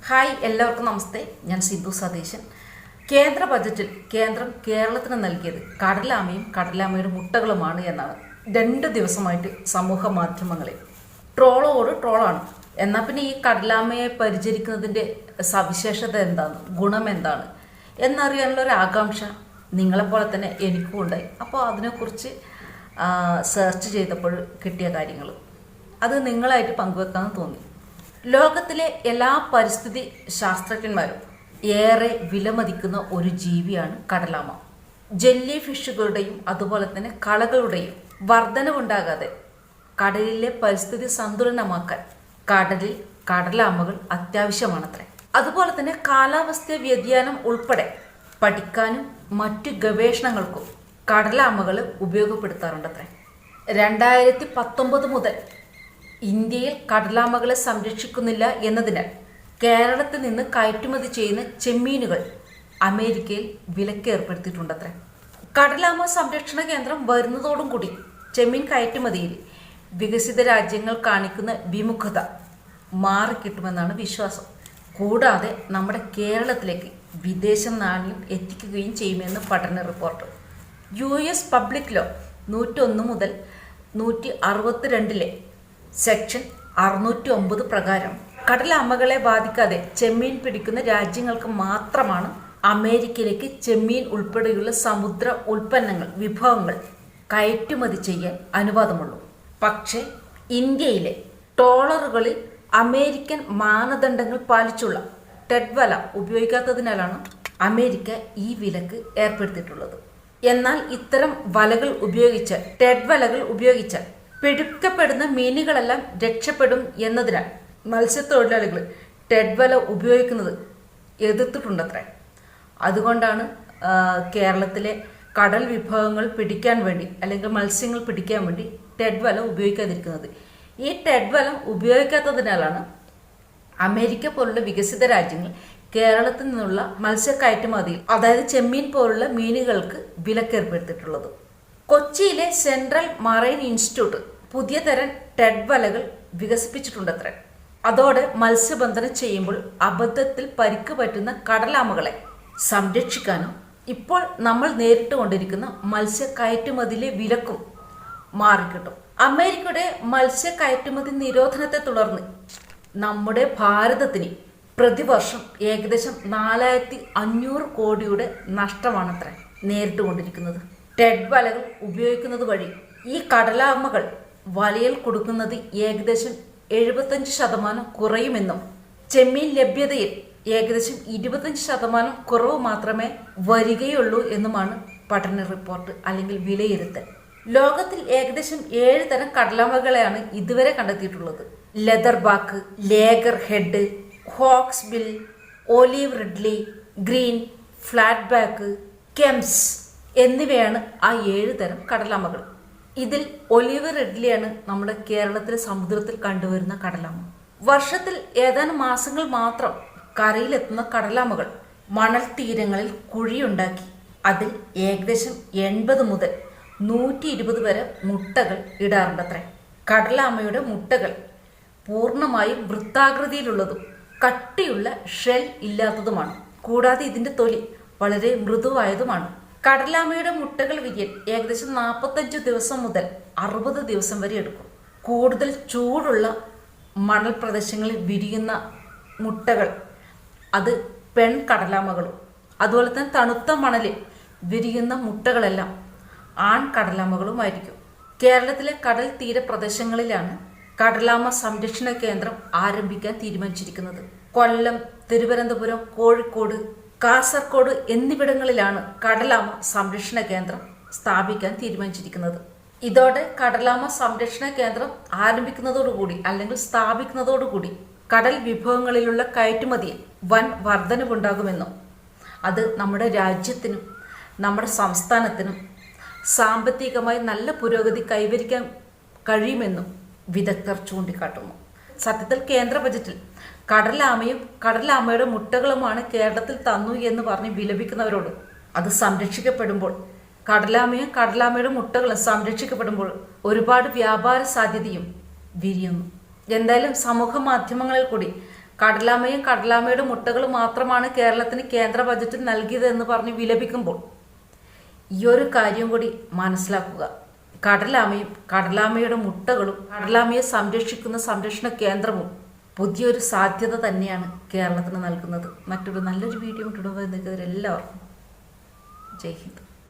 Hi, എല്ലാവർക്കും നമസ്തേ. ഞാൻ സിന്ധു സതീശൻ. കേന്ദ്ര ബജറ്റിൽ കേന്ദ്രം കേരളത്തിന് നൽകിയത് കടലാമയും കടലാമയുടെ മുട്ടകളുമാണ് എന്നാണ് 2 ദിവസമായിട്ട് സമൂഹ മാധ്യമങ്ങളിൽ ട്രോളോട് ട്രോളാണ്. എന്നാൽ പിന്നെ ഈ കടലാമയെ പരിചരിക്കുന്നതിൻ്റെ സവിശേഷത എന്താണ്, ഗുണം എന്താണ് എന്നറിയാനുള്ള ഒരു ആകാംക്ഷ നിങ്ങളെപ്പോലെ തന്നെ എനിക്കും ഉണ്ടായി. അപ്പോൾ അതിനെക്കുറിച്ച് സെർച്ച് ചെയ്തപ്പോൾ കിട്ടിയ കാര്യങ്ങൾ അത് നിങ്ങളായിട്ട് പങ്കുവെക്കാമെന്ന് തോന്നി. ലോകത്തിലെ എല്ലാ പരിസ്ഥിതി ശാസ്ത്രജ്ഞന്മാരും ഏറെ വിലമതിക്കുന്ന ഒരു ജീവിയാണ് കടലാമ. ജെല്ലി ഫിഷുകളുടെയും അതുപോലെ തന്നെ കളകളുടെയും വർധനവുണ്ടാകാതെ കടലിലെ പരിസ്ഥിതി സന്തുലനമാക്കാൻ കടലിൽ കടലാമകൾ അത്യാവശ്യമാണത്രേ. അതുപോലെ തന്നെ കാലാവസ്ഥ വ്യതിയാനം ഉൾപ്പെടെ പഠിക്കാനും മറ്റു ഗവേഷണങ്ങൾക്കും കടലാമകൾ ഉപയോഗപ്പെടുത്താറുണ്ടത്രേ. 2019 മുതൽ ഇന്ത്യയിൽ കടലാമകളെ സംരക്ഷിക്കുന്നില്ല എന്നതിനാൽ കേരളത്തിൽ നിന്ന് കയറ്റുമതി ചെയ്യുന്ന ചെമ്മീനുകൾ അമേരിക്കയിൽ വിലക്ക് ഏർപ്പെടുത്തിയിട്ടുണ്ടത്രേ. കടലാമ സംരക്ഷണ കേന്ദ്രം വരുന്നതോടും കൂടി ചെമ്മീൻ കയറ്റുമതിയിൽ വികസിത രാജ്യങ്ങൾ കാണിക്കുന്ന വിമുഖത മാറിക്കിട്ടുമെന്നാണ് വിശ്വാസം. കൂടാതെ നമ്മുടെ കേരളത്തിലേക്ക് വിദേശ നാണ്യം എത്തിക്കുകയും ചെയ്യുമെന്ന് പഠന റിപ്പോർട്ട്. US പബ്ലിക് ലോ 101 മുതൽ 162 സെക്ഷൻ 609 പ്രകാരം കടലാമകളെ ബാധിക്കാതെ ചെമ്മീൻ പിടിക്കുന്ന രാജ്യങ്ങൾക്ക് മാത്രമാണ് അമേരിക്കയിലേക്ക് ചെമ്മീൻ ഉൾപ്പെടെയുള്ള സമുദ്ര ഉൽപ്പന്നങ്ങൾ വിഭവങ്ങൾ കയറ്റുമതി ചെയ്യാൻ അനുവാദമുള്ളൂ. പക്ഷേ ഇന്ത്യയിലെ ട്രോളറുകളിൽ അമേരിക്കൻ മാനദണ്ഡങ്ങൾ പാലിച്ചുള്ള ടെഡ് വല ഉപയോഗിക്കാത്തതിനാലാണ് അമേരിക്ക ഈ വിലക്ക് ഏർപ്പെടുത്തിയിട്ടുള്ളത്. എന്നാൽ ഇത്തരം വലകൾ ഉപയോഗിച്ച് ടെഡ് വലകൾ ഉപയോഗിച്ചാൽ പിടിക്കപ്പെടുന്ന മീനുകളെല്ലാം രക്ഷപ്പെടും എന്നതിനാൽ മത്സ്യത്തൊഴിലാളികൾ ടെഡ് വല ഉപയോഗിക്കുന്നത് എതിർത്തിട്ടുണ്ടത്രേ. അതുകൊണ്ടാണ് കേരളത്തിലെ കടൽ വിഭവങ്ങൾ പിടിക്കാൻ വേണ്ടി അല്ലെങ്കിൽ മത്സ്യങ്ങൾ പിടിക്കാൻ വേണ്ടി ടെഡ് വല ഉപയോഗിക്കാതിരിക്കുന്നത്. ഈ ടെഡ് വല ഉപയോഗിക്കാത്തതിനാലാണ് അമേരിക്ക പോലുള്ള വികസിത രാജ്യങ്ങൾ കേരളത്തിൽ നിന്നുള്ള മത്സ്യ കയറ്റുമതിയിൽ അതായത് ചെമ്മീൻ പോലുള്ള മീനുകൾക്ക് വിലക്കേർപ്പെടുത്തിയിട്ടുള്ളത്. കൊച്ചിയിലെ സെൻട്രൽ മറൈൻ ഇൻസ്റ്റിറ്റ്യൂട്ട് പുതിയ തരം ടെഡ് വലകൾ വികസിപ്പിച്ചിട്ടുണ്ടത്രേ. അതോടെ മത്സ്യബന്ധനം ചെയ്യുമ്പോൾ അബദ്ധത്തിൽ പരിക്ക് പറ്റുന്ന കടലാമകളെ സംരക്ഷിക്കാനും ഇപ്പോൾ നമ്മൾ നേരിട്ടുകൊണ്ടിരിക്കുന്ന മത്സ്യ കയറ്റുമതിയിലെ വിലക്കും മാറിക്കിട്ടും. അമേരിക്കയുടെ മത്സ്യ കയറ്റുമതി നിരോധനത്തെ തുടർന്ന് നമ്മുടെ ഭാരതത്തിന് പ്രതിവർഷം ഏകദേശം 4500 കോടിയുടെ നഷ്ടമാണത്രേ നേരിട്ടുകൊണ്ടിരിക്കുന്നത്. ടെഡ് വലകൾ ഉപയോഗിക്കുന്നത് വഴി ഈ കടലാമകൾ വലയിൽ കൊടുക്കുന്നത് ഏകദേശം 75% കുറയുമെന്നും ചെമ്മീൻ ലഭ്യതയിൽ ഏകദേശം 25% കുറവ് മാത്രമേ വരികയുള്ളൂ എന്നുമാണ് പഠന റിപ്പോർട്ട് അല്ലെങ്കിൽ വിലയിരുത്തൽ. ലോകത്തിൽ ഏകദേശം 7 തരം കടലാമകളെയാണ് ഇതുവരെ കണ്ടെത്തിയിട്ടുള്ളത്. Leatherback, loggerhead, hawksbill, olive ridley, green, flatback, Kemp's എന്നിവയാണ് ആ 7 തരം കടലാമകൾ. ഇതിൽ ഒലീവ് റിഡ്ലിയാണ് നമ്മുടെ കേരളത്തിലെ സമുദ്രത്തിൽ കണ്ടുവരുന്ന കടലാമ. വർഷത്തിൽ ഏതാനും മാസങ്ങൾ മാത്രം കരയിലെത്തുന്ന കടലാമകൾ മണൽ തീരങ്ങളിൽ കുഴിയുണ്ടാക്കി അതിൽ ഏകദേശം 80 മുതൽ 120 വരെ മുട്ടകൾ ഇടാറുണ്ടത്രേ. കടലാമയുടെ മുട്ടകൾ പൂർണ്ണമായും വൃത്താകൃതിയിലുള്ളതും കട്ടിയുള്ള ഷെൽ ഇല്ലാത്തതുമാണ്. കൂടാതെ ഇതിൻ്റെ തൊലി വളരെ മൃദുവായതുമാണ്. കടലാമയുടെ മുട്ടകൾ വിരിയാൻ ഏകദേശം 45 ദിവസം മുതൽ 60 ദിവസം വരെ എടുക്കും. കൂടുതൽ ചൂടുള്ള മണൽ പ്രദേശങ്ങളിൽ വിരിയുന്ന മുട്ടകൾ അത് പെൺ കടലാമകളും അതുപോലെ തന്നെ തണുത്ത മണലിൽ വിരിയുന്ന മുട്ടകളെല്ലാം ആൺ കടലാമകളുമായിരിക്കും. കേരളത്തിലെ കടൽ തീരപ്രദേശങ്ങളിലാണ് കടലാമ സംരക്ഷണ കേന്ദ്രം ആരംഭിക്കാൻ തീരുമാനിച്ചിരിക്കുന്നത്. കൊല്ലം, തിരുവനന്തപുരം, കോഴിക്കോട്, കാസർഗോഡ് എന്നിവിടങ്ങളിലാണ് കടലാമ സംരക്ഷണ കേന്ദ്രം സ്ഥാപിക്കാൻ തീരുമാനിച്ചിരിക്കുന്നത്. ഇതോടെ കടലാമ സംരക്ഷണ കേന്ദ്രം ആരംഭിക്കുന്നതോടുകൂടി അല്ലെങ്കിൽ സ്ഥാപിക്കുന്നതോടുകൂടി കടൽ വിഭവങ്ങളിലുള്ള കയറ്റുമതിയിൽ വൻ വർധനവുണ്ടാകുമെന്നും അത് നമ്മുടെ രാജ്യത്തിനും നമ്മുടെ സംസ്ഥാനത്തിനും സാമ്പത്തികമായി നല്ല പുരോഗതി കൈവരിക്കാൻ കഴിയുമെന്നും വിദഗ്ധർ ചൂണ്ടിക്കാട്ടുന്നു. സത്യത്തിൽ കേന്ദ്ര ബജറ്റിൽ കടലാമയും കടലാമയുടെ മുട്ടകളുമാണ് കേരളത്തിൽ തന്നു എന്ന് പറഞ്ഞ് വിലപിക്കുന്നവരോട് അത് സംരക്ഷിക്കപ്പെടുമ്പോൾ കടലാമയും കടലാമയുടെ മുട്ടകളും സംരക്ഷിക്കപ്പെടുമ്പോൾ ഒരുപാട് വ്യാപാര സാധ്യതയും വിരിയുന്നു. എന്തായാലും സമൂഹ മാധ്യമങ്ങളിൽ കൂടി കടലാമയും കടലാമയുടെ മുട്ടകളും മാത്രമാണ് കേരളത്തിന് കേന്ദ്ര ബജറ്റിൽ നൽകിയതെന്ന് പറഞ്ഞ് വിലപിക്കുമ്പോൾ ഈ ഒരു കാര്യം കൂടി മനസ്സിലാക്കുക. കടലാമയും കടലാമയുടെ മുട്ടകളും കടലാമയെ സംരക്ഷിക്കുന്ന സംരക്ഷണ കേന്ദ്രവും പുതിയൊരു സാധ്യത തന്നെയാണ് കേരളത്തിന് നൽകുന്നത്. മറ്റൊരു നല്ലൊരു വീഡിയോ ഇടുമ്പോൾ എല്ലാവർക്കും ജയ് ഹിന്ദ്.